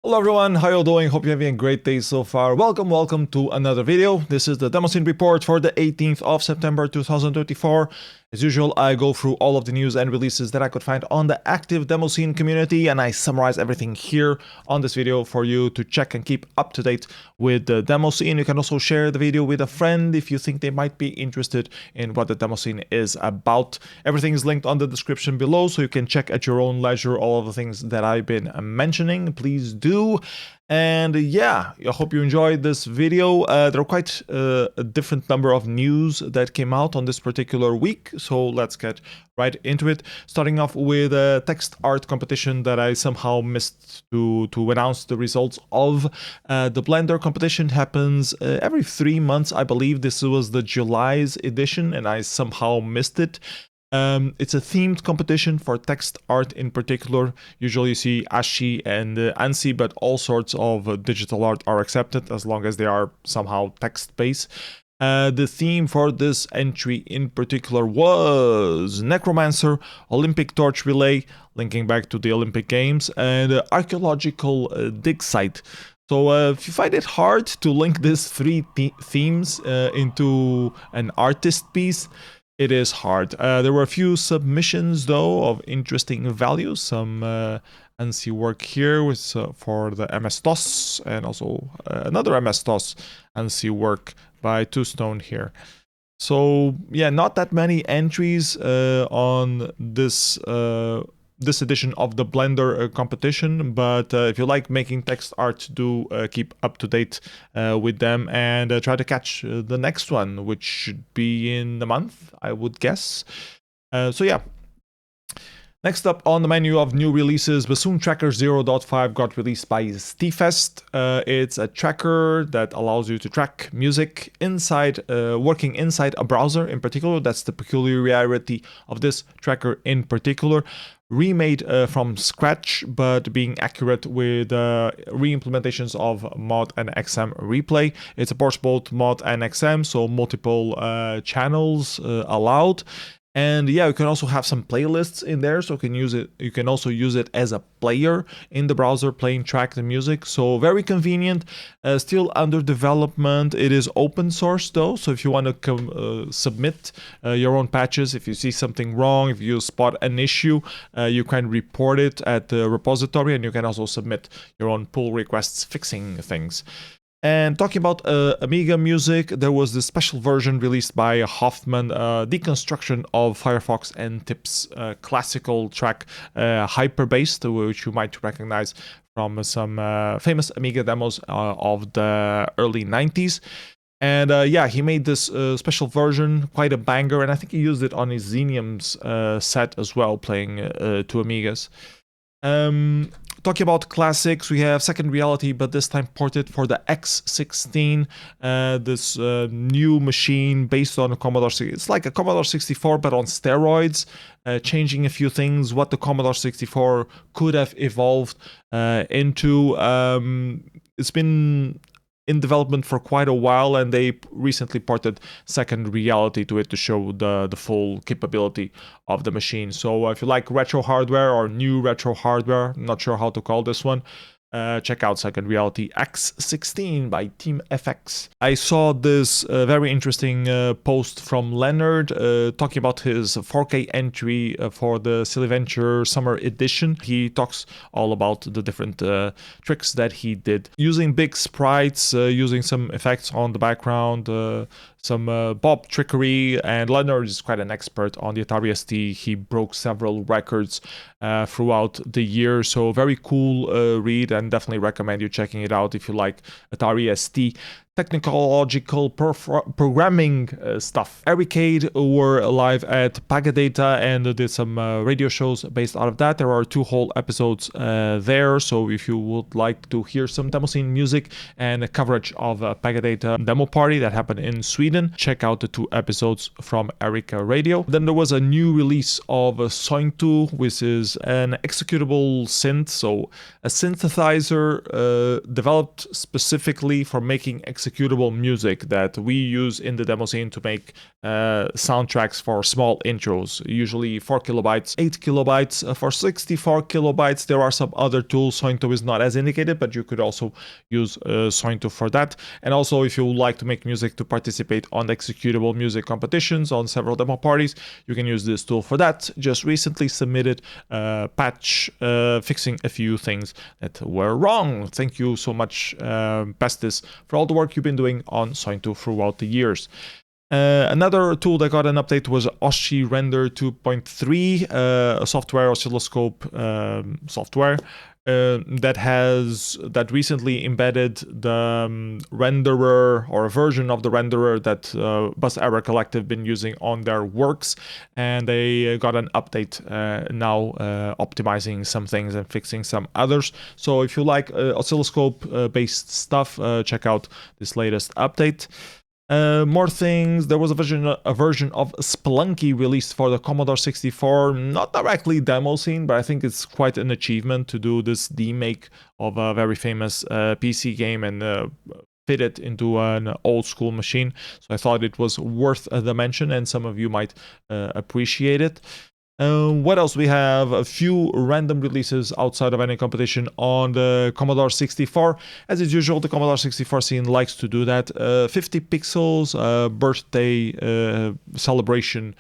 Hello everyone, how you doing? Hope you're having a great day so far. Welcome to another video. This is the Demoscene report for the 18th of September 2024. As usual, I go through all of the news and releases that I could find on the active Demoscene community, and I summarize everything here on this video for you to check and keep up to date with the Demoscene. You can also share the video with a friend if you think they might be interested in what the Demoscene is about. Everything is linked on the description below, so you can check at your own leisure all of the things that I've been mentioning. Please do. And yeah, I hope you enjoyed this video. There are quite a different number of news that came out on this particular week, so let's get right into it. Starting off with a text art competition that I somehow missed to announce the results of. The Blender competition happens every 3 months, I believe. This was the July's edition, and I somehow missed it. It's a themed competition for text art in particular. Usually you see Osci and ANSI, but all sorts of digital art are accepted as long as they are somehow text-based. The theme for this entry in particular was Necromancer, Olympic Torch Relay, linking back to the Olympic Games, and Archaeological Dig Site. So if you find it hard to link these three themes into an artist piece, it is hard. There were a few submissions, though, of interesting values. Some ANSI work here with for the MS-DOS, and also another MS-DOS ANSI work by Two Stone here. So yeah, not that many entries on this this edition of the Blender competition, but if you like making text art, do keep up to date with them and try to catch the next one, which should be in a month, I would guess. So yeah. Next up on the menu of new releases, BassoonTracker 0.5 got released by Ceefax. It's a tracker that allows you to track music inside, working inside a browser in particular. That's the peculiarity of this tracker in particular. Remade from scratch, but being accurate with re-implementations of mod and XM replay. It supports both mod and XM, so multiple channels allowed. And yeah, you can also have some playlists in there, so you can use it. You can also use it as a player in the browser, track the music. So very convenient. Still under development. It is open source though, so if you want to submit your own patches, if you see something wrong, if you spot an issue, you can report it at the repository, and you can also submit your own pull requests fixing things. And talking about Amiga music, there was this special version released by Hoffmans, deconstruction of Firefox and TIP's classical track Hyperbased, which you might recognize from some famous Amiga demos of the early 90s. And yeah, he made this special version, quite a banger, and I think he used it on his Xenium's set as well, playing two Amigas. Talking about classics, we have Second Reality, but this time ported for the X16, this new machine based on a Commodore. It's like a Commodore 64, but on steroids, changing a few things, what the Commodore 64 could have evolved into. It's been in development for quite a while, and they recently ported Second Reality to it to show the full capability of the machine. So if you like retro hardware or new retro hardware, not sure how to call this one, check out Second Reality X16 by Team FX. I saw this very interesting post from Leonard talking about his 4K entry for the Silly Venture Summer Edition. He talks all about the different tricks that he did. Using big sprites, using some effects on the background, some Bob trickery, and Leonard is quite an expert on the Atari ST. He broke several records throughout the year, so very cool read, and definitely recommend you checking it out if you like Atari ST technological programming stuff. Ericade were live at Pagadata and did some radio shows based out of that. There are 2 whole episodes there, so if you would like to hear some Demoscene music and coverage of Pagadata demo party that happened in Sweden, check out the 2 episodes from Erica Radio. Then there was a new release of sointu, which is an executable synth, so a synthesizer developed specifically for making executable music that we use in the Demoscene to make soundtracks for small intros, usually 4 kilobytes, 8 kilobytes. For 64 kilobytes, there are some other tools. Sointu is not as indicated, but you could also use sointu for that. And also, if you would like to make music to participate on executable music competitions on several demo parties, you can use this tool for that. Just recently submitted a patch fixing a few things that were wrong. Thank you so much, Pestis, for all the work you've been doing on sointu throughout the years. Another tool that got an update was Osci-render 2.3, a software, oscilloscope software that recently embedded the renderer, or a version of the renderer that Bus Error Collective been using on their works, and they got an update now optimizing some things and fixing some others. So if you like oscilloscope based stuff, check out this latest update. More things. There was a version of Spelunky released for the Commodore 64, not directly Demoscene, but I think it's quite an achievement to do this demake of a very famous PC game and fit it into an old school machine. So I thought it was worth the mention, and some of you might appreciate it. What else? We have a few random releases outside of any competition on the Commodore 64. As is usual, the Commodore 64 scene likes to do that. 50 Pixels birthday celebration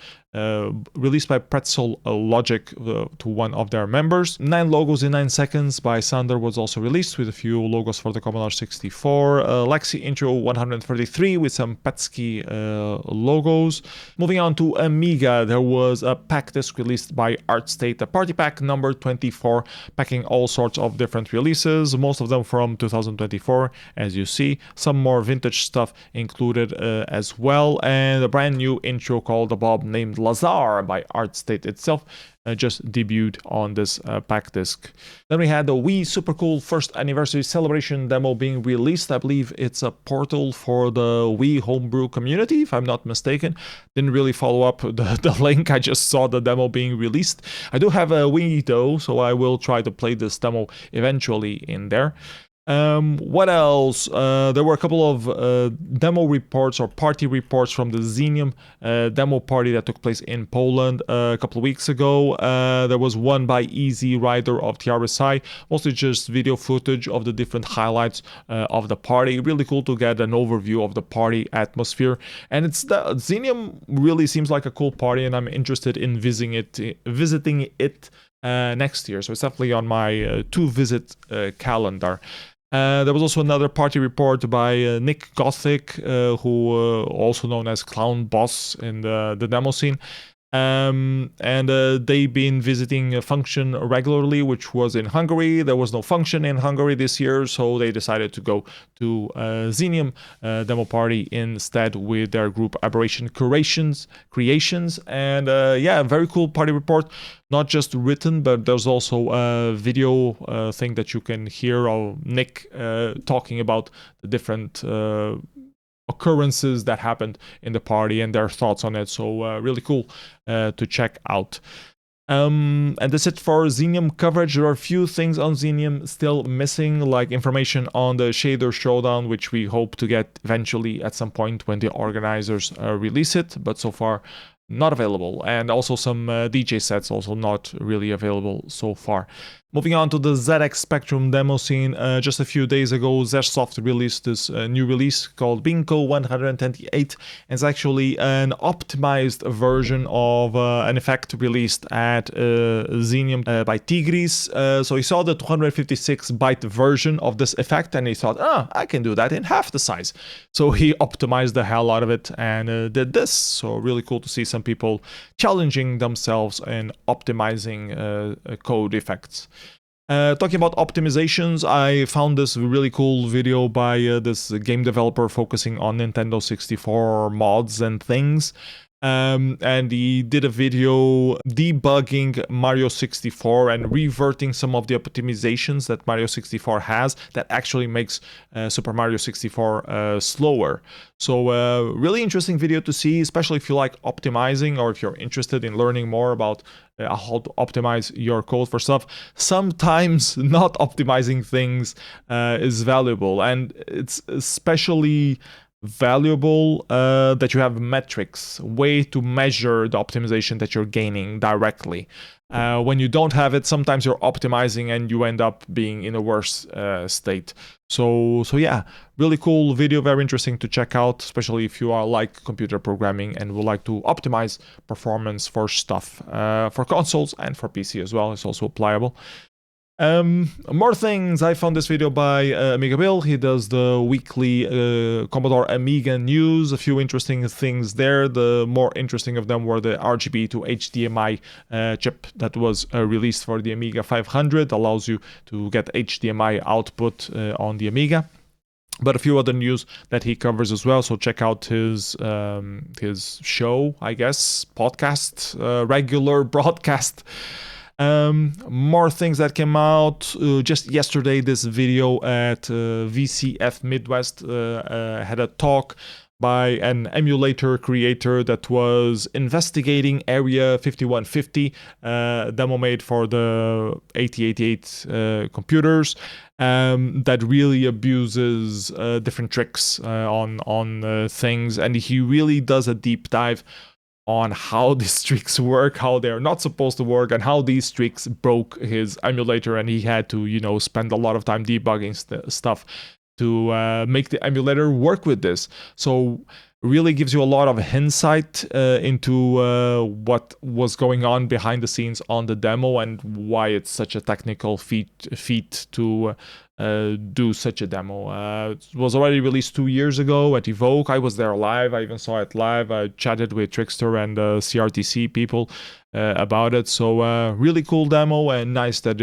released by Pretzel Logic to one of their members. 9 logos in 9 seconds by Sander was also released with a few logos for the Commodore 64. Laxity intro 133 with some PETSCII logos. Moving on to Amiga, there was a pack disc released by Artstate, a party pack number 24, packing all sorts of different releases, most of them from 2024, as you see. Some more vintage stuff included as well, and a brand new intro called above named Lazar by Artstate itself just debuted on this pack disc. Then we had the Wii Super Cool first anniversary celebration demo being released. I believe it's a portal for the Wii homebrew community, if I'm not mistaken. Didn't really follow up the link, I just saw the demo being released. I do have a Wii though, so I will try to play this demo eventually in there. What else? There were a couple of demo reports or party reports from the Xenium demo party that took place in Poland a couple of weeks ago. There was one by Easy Rider of TRSI, mostly just video footage of the different highlights of the party. Really cool to get an overview of the party atmosphere, and Xenium really seems like a cool party, and I'm interested in visiting it next year. So it's definitely on my to-visit calendar. There was also another party report by Nick Gothic, who also known as clownboss in the Demoscene. They've been visiting a function regularly, which was in Hungary. There was no function in Hungary this year, so they decided to go to Xenium demo party instead with their group Aberration Creations. And yeah, very cool party report. Not just written, but there's also a video thing that you can hear of Nick talking about the different occurrences that happened in the party and their thoughts on it. So really cool to check out. And that's it for Xenium coverage. There are a few things on Xenium still missing, like information on the shader showdown, which we hope to get eventually at some point when the organizers release it, but so far not available. And also some DJ sets also not really available so far. Moving on to the ZX Spectrum Demoscene, just a few days ago, Serzhsoft released this new release called Binko 128. It's actually an optimized version of an effect released at Xenium by Tigris. So he saw the 256-byte version of this effect and he thought, I can do that in half the size. So he optimized the hell out of it and did this. So really cool to see some people challenging themselves and optimizing code effects. Talking about optimizations, I found this really cool video by this game developer focusing on Nintendo 64 mods and things. and he did a video debugging Mario 64 and reverting some of the optimizations that Mario 64 has that actually makes Super Mario 64 slower. So really interesting video to see, especially if you like optimizing or if you're interested in learning more about how to optimize your code for stuff. Sometimes not optimizing things is valuable, and it's especially valuable that you have metrics, way to measure the optimization that you're gaining directly. When you don't have it, sometimes you're optimizing and you end up being in a worse state. So yeah, really cool video, very interesting to check out, especially if you are like computer programming and would like to optimize performance for stuff, for consoles and for PC as well. It's also applicable. More things. I found this video by AmigaBill. He does the weekly Commodore Amiga news. A few interesting things there. The more interesting of them were the RGB to HDMI chip that was released for the Amiga 500. Allows you to get HDMI output on the Amiga. But a few other news that he covers as well. So check out his show, I guess, podcast, regular broadcast. More things that came out just yesterday. This video at VCF Midwest had a talk by an emulator creator that was investigating Area 5150, demo made for the 8088 computers, that really abuses different tricks on things, and he really does a deep dive on how these tricks work, how they're not supposed to work, and how these tricks broke his emulator, and he had to, you know, spend a lot of time debugging stuff to make the emulator work with this. So really gives you a lot of insight into what was going on behind the scenes on the demo and why it's such a technical feat to do such a demo. It was already released 2 years ago at Evoke. I was there live. I even saw it live. I chatted with Trickster and CRTC people about it. So really cool demo, and nice that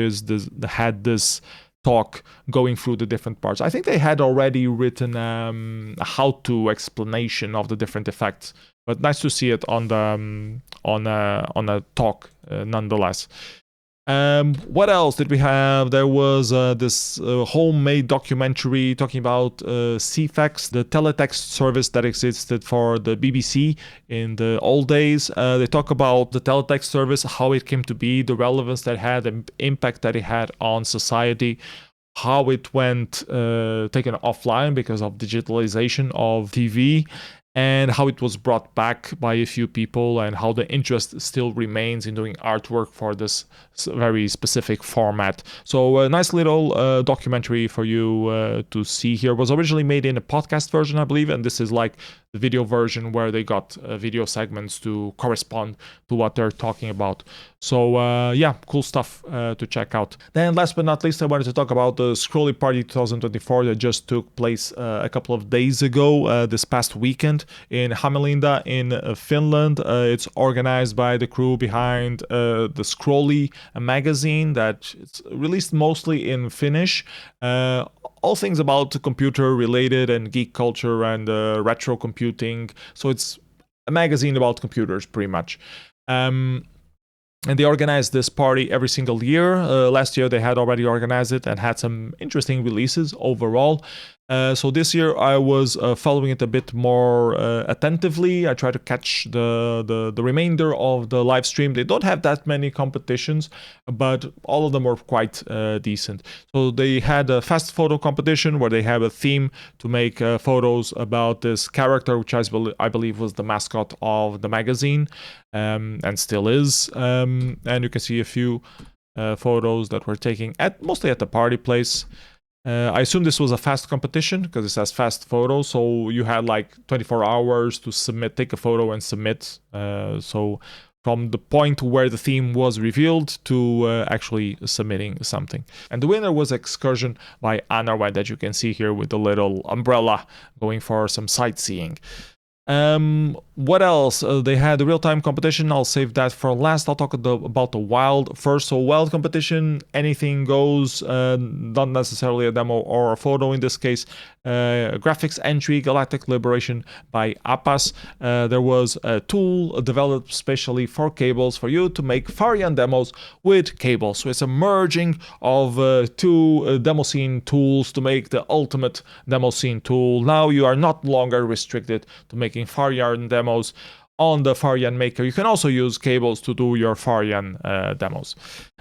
had this talk going through the different parts. I think they had already written a how-to explanation of the different effects, but nice to see it on the on a talk nonetheless. What else did we have? There was this homemade documentary talking about Ceefax, the teletext service that existed for the BBC in the old days. They talk about the teletext service, how it came to be, the relevance that it had, the impact that it had on society, how it went taken offline because of digitalization of TV, and how it was brought back by a few people, and how the interest still remains in doing artwork for this very specific format. So a nice little documentary for you to see here. It was originally made in a podcast version, I believe, and this is like the video version where they got video segments to correspond to what they're talking about. So yeah, cool stuff to check out. Then last but not least, I wanted to talk about the Skrolli Party 2024 that just took place a couple of days ago, this past weekend in Hämeenlinna in Finland. It's organized by the crew behind the Skrolli magazine that it's released mostly in Finnish. All things about computer related and geek culture and retro computing. So it's a magazine about computers pretty much. And they organize this party every single year. Last year they had already organized it and had some interesting releases overall. So this year I was following it a bit more attentively. I tried to catch the remainder of the live stream. They don't have that many competitions, but all of them were quite decent. So they had a fast photo competition where they have a theme to make photos about this character, which I believe was the mascot of the magazine, and still is. And you can see a few photos that were taken mostly at the party place. I assume this was a fast competition because it says fast photo, so you had like 24 hours to take a photo and submit. So from the point where the theme was revealed to actually submitting something. And the winner was Excursion by Anarwed, that you can see here with the little umbrella going for some sightseeing. What else? They had a real-time competition. I'll save that for last. I'll talk about the wild first. So wild competition, anything goes, not necessarily a demo or a photo in this case. Graphics entry, Galactic Liberation by APAS. There was a tool developed specially for cables for you to make Farian demos with cables. So it's a merging of two Demoscene tools to make the ultimate Demoscene tool. Now you are not longer restricted to making Farian demos on the Farian maker. You can also use cables to do your Farian demos.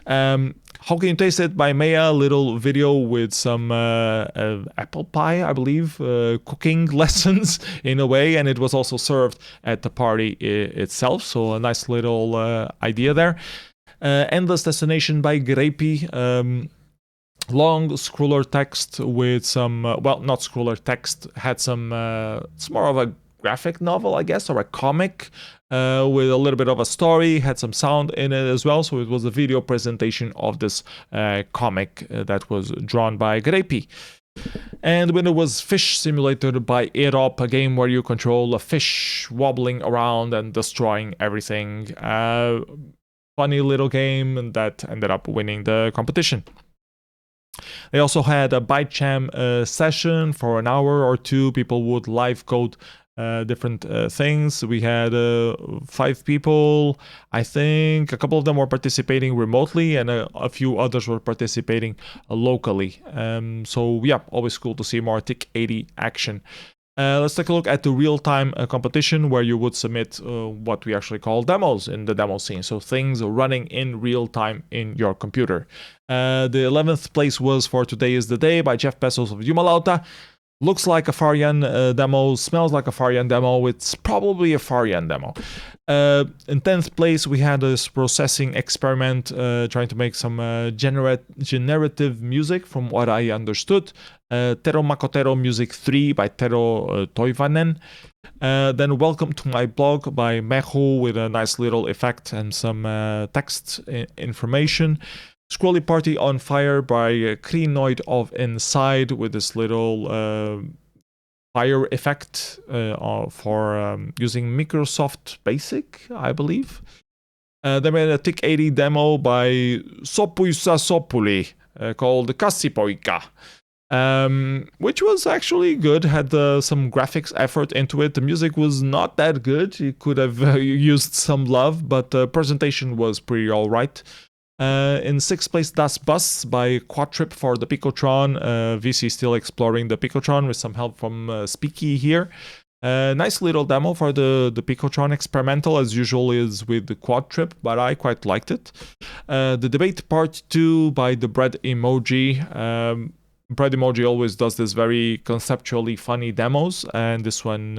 How Can You Taste It by Maya, little video with some apple pie, I believe, cooking lessons in a way, and it was also served at the party itself, so a nice little idea there. Endless Destination by Grapey, long scroller text with some, well, not scroller text, had some, it's more of a graphic novel, I guess, or a comic with a little bit of a story, had some sound in it as well, so it was a video presentation of this comic that was drawn by Grapey. And when it was Fish Simulator by Erop, a game where you control a fish wobbling around and destroying everything. Funny little game that ended up winning the competition. They also had a ByteJam session for an hour or two. People would live code different things. We had 5 people. I think a couple of them were participating remotely and a few others were participating locally. So yeah, always cool to see more TIC80 action. Let's take a look at the real-time competition where you would submit what we actually call demos in the Demoscene. So things running in real time in your computer. The 11th place was For Today Is the Day by Jeff Bezos of Jumalauta. Looks like a Farian demo, smells like a Farian demo, it's probably a Farian demo. In 10th place, we had this processing experiment trying to make some generative music from what I understood. Tero Makotero Music 3 by Tero Toivanen. Then Welcome to My Blog by Mehu with a nice little effect and some text information. Skrolli Party on Fire by Krinoid of Inside with this little fire effect for using Microsoft Basic, I believe. They made a TIC80 demo by Sopuisa Sopuli called Kassipoika, which was actually good, had some graphics effort into it. The music was not that good, you could have used some love, but the presentation was pretty alright. In 6th place, Das Bus by Quadtrip for the Picotron. VC still exploring the Picotron with some help from Speaky here. Nice little demo for the Picotron experimental, as usual is with the Quadtrip, but I quite liked it. The Debate Part 2 by the Bread Emoji. Bread Emoji always does this very conceptually funny demos, and this one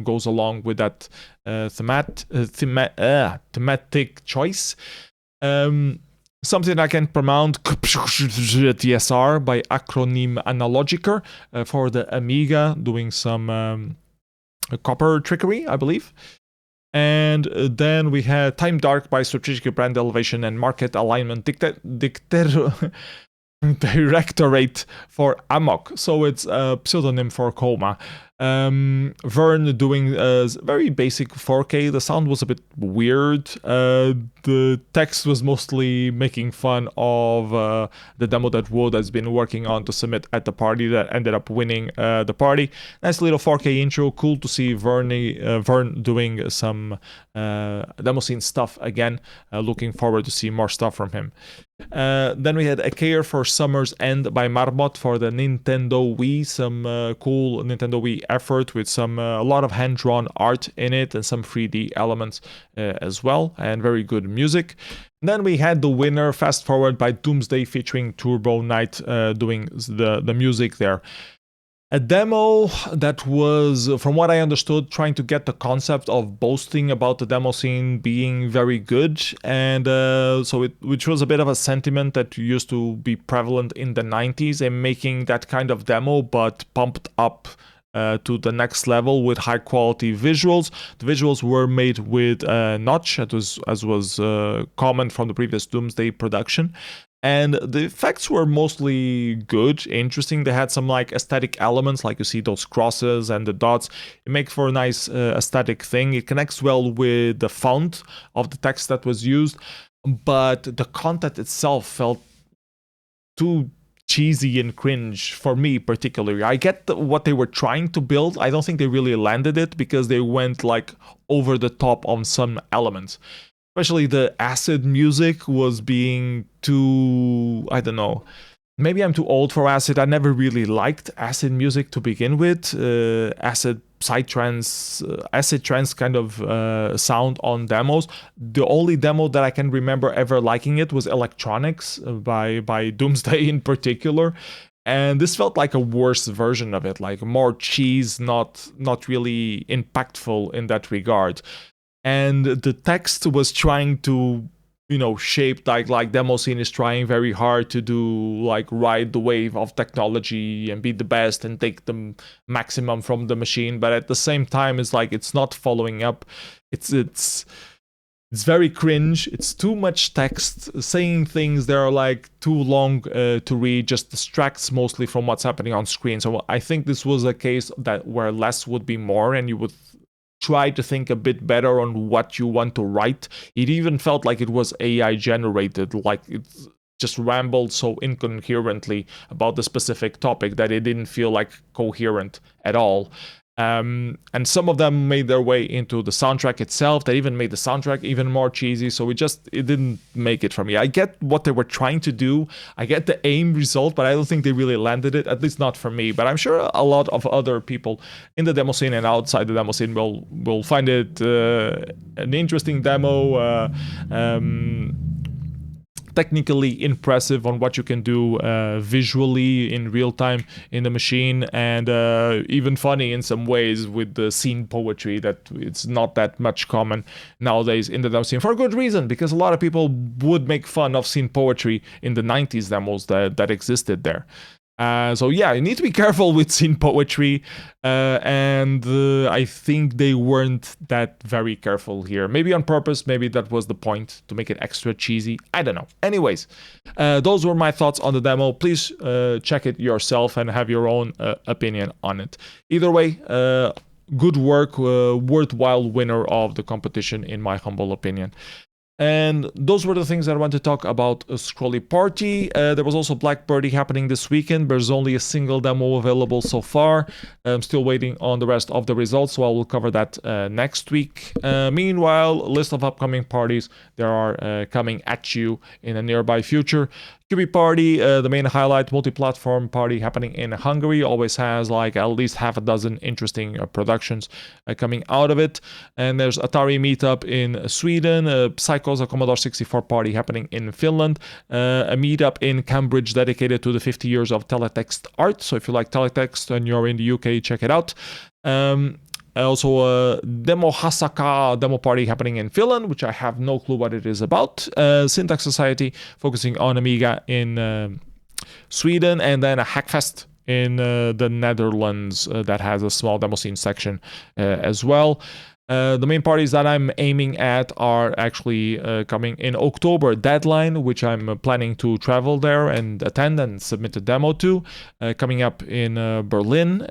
goes along with that thematic choice. Something I can pronounce, TSR by Acronym Analogiker for the Amiga, doing some copper trickery, I believe. And then we had Time Dark by Strategic Brand Elevation and Market Alignment Directorate for Amok. So it's a pseudonym for Coma. Vern doing very basic 4K. The sound was a bit weird. The text was mostly making fun of the demo that Wood has been working on to submit at the party that ended up winning the party. Nice little 4K intro. Cool to see Vern doing some Demoscene stuff again. Looking forward to see more stuff from him. Then we had A Care for Summer's End by Marmot for the Nintendo Wii. Some cool Nintendo Wii effort with some a lot of hand-drawn art in it and some 3D elements as well, and very good music. And then we had the winner, Fast Forward by Doomsday featuring Turbo Knight doing the music there. A demo that was, from what I understood, trying to get the concept of boasting about the Demoscene being very good, and which was a bit of a sentiment that used to be prevalent in the 90s, and making that kind of demo but pumped up to the next level with high quality visuals. The visuals were made with Notch, as was common from the previous Doomsday production. And the effects were mostly good, interesting. They had some like aesthetic elements, like you see those crosses and the dots. It makes for a nice aesthetic thing. It connects well with the font of the text that was used, but the content itself felt too cheesy and cringe for me particularly. I get what they were trying to build. I don't think they really landed it because they went like over the top on some elements. Especially the acid music was being too, I don't know. Maybe I'm too old for acid. I never really liked acid music to begin with. Acid trance kind of sound on demos. The only demo that I can remember ever liking it was Electronics by Doomsday in particular. And this felt like a worse version of it, like more cheese, not really impactful in that regard. And the text was trying to, shape like Demoscene is trying very hard to do, like ride the wave of technology and be the best and take the maximum from the machine. But at the same time, it's like it's not following up. It's very cringe. It's too much text, saying things that are like too long to read, just distracts mostly from what's happening on screen. So I think this was a case where less would be more, and you would try to think a bit better on what you want to write. It even felt like it was AI generated, like it just rambled so incoherently about the specific topic that it didn't feel like coherent at all. And some of them made their way into the soundtrack itself. They even made the soundtrack even more cheesy, so it didn't make it for me. I get what they were trying to do, I get the aim result, but I don't think they really landed it, at least not for me. But I'm sure a lot of other people in the demo scene and outside the demo scene will find it an interesting demo, technically impressive on what you can do visually in real time in the machine, and even funny in some ways with the scene poetry that it's not that much common nowadays in the demo scene, for a good reason, because a lot of people would make fun of scene poetry in the 90s demos that existed there. So yeah, you need to be careful with scene poetry, and I think they weren't that very careful here. Maybe on purpose, maybe that was the point, to make it extra cheesy. I don't know. Anyways, those were my thoughts on the demo. Please check it yourself and have your own opinion on it. Either way, good work, worthwhile winner of the competition in my humble opinion. And those were the things that I want to talk about Skrolli Party. There was also Blackbirdie happening this weekend. There's only a single demo available so far. I'm still waiting on the rest of the results, so I will cover that next week. Meanwhile, a list of upcoming parties that are coming at you in the nearby future. Skrolli Party, the main highlight, multi-platform party happening in Hungary, always has like at least half a dozen interesting productions coming out of it. And there's Atari Meetup in Sweden, Psychos, a Commodore 64 party happening in Finland, a meetup in Cambridge dedicated to the 50 years of Teletext art. So if you like Teletext and you're in the UK, check it out. Also a demo party happening in Finland, which I have no clue what it is about. Syntax Society focusing on Amiga in Sweden, and then a Hackfest in the Netherlands that has a small demo scene section as well. The main parties that I'm aiming at are actually coming in October. Deadline, which I'm planning to travel there and attend and submit a demo to, coming up in Berlin.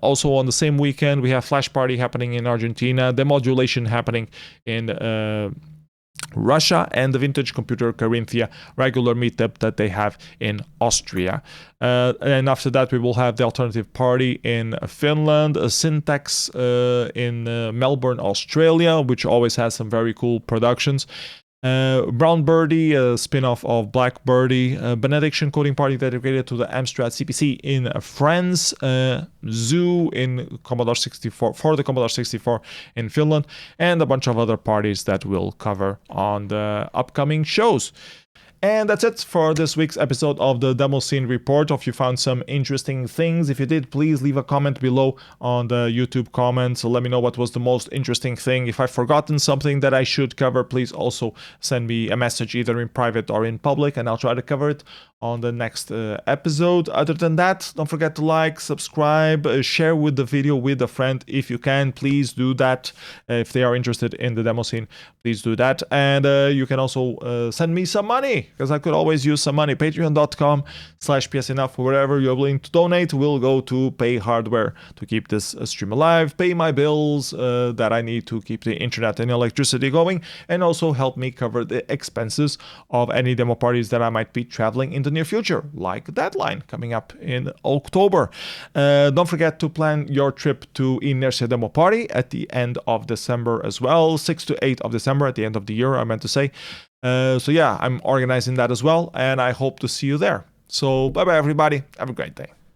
Also on the same weekend, we have Flash Party happening in Argentina, Demodulation happening in Russia, and the Vintage Computer Carinthia regular meetup that they have in Austria. And after that, we will have the Alternative Party in Finland, a Syntax in Melbourne, Australia, which always has some very cool productions. Brown Birdie, a spin-off of Black Birdie, Benediction Coding Party dedicated to the Amstrad CPC in France, Zoo in Commodore 64 for the Commodore 64 in Finland, and a bunch of other parties that we'll cover on the upcoming shows. And that's it for this week's episode of the Demoscene Report. If you found some interesting things, if you did, please leave a comment below on the YouTube comments. So let me know what was the most interesting thing. If I've forgotten something that I should cover, please also send me a message either in private or in public, and I'll try to cover it on the next episode. Other than that, don't forget to like, subscribe, share with the video with a friend if you can. Please do that. If they are interested in the demo scene, please do that. And you can also send me some money, because I could always use some money. Patreon.com/psenough. Wherever you're willing to donate will go to pay hardware to keep this stream alive, pay my bills that I need to keep the internet and electricity going, and also help me cover the expenses of any demo parties that I might be traveling in the near future, like Deadline coming up in October. Don't forget to plan your trip to Inertia Demo Party at the end of December as well, 6 to 8 of December, at the end of the year, I meant to say. So yeah, I'm organizing that as well, and I hope to see you there. So bye bye everybody, have a great day.